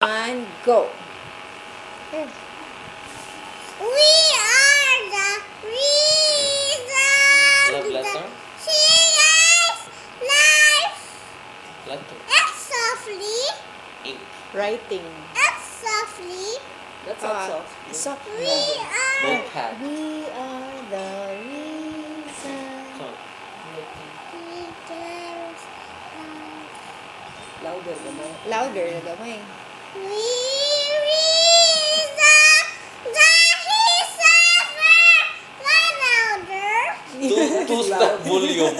One, go. Here. We are the reason Love letter? she is life. Letter. X softly, Ink. Writing. X softly. That's not soft. So, We are Notepad. we are the reason. So, leaders. Louder naman. Louder na gamay. We reason that he suffer. Why louder? two step volume.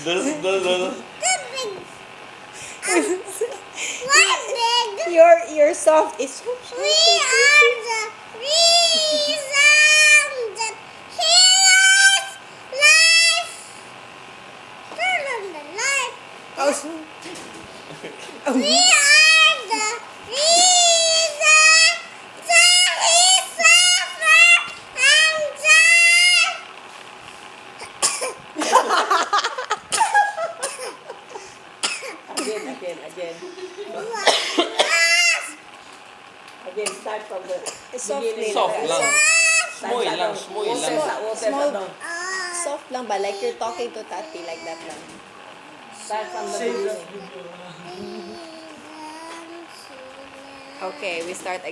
The The big. Why big? Your soft is so We are the reason that he is life. Turn on the light. Oh, We are the reason that he suffer and die. Again. Again, start from the Soft beginning. soft lang. Start Smoy sa lang, down. smoy Water lang. sa- water sa Small. down. soft lang ba? Like you're talking to Tati, like that lang. Start from the beginning. Okay, we start again.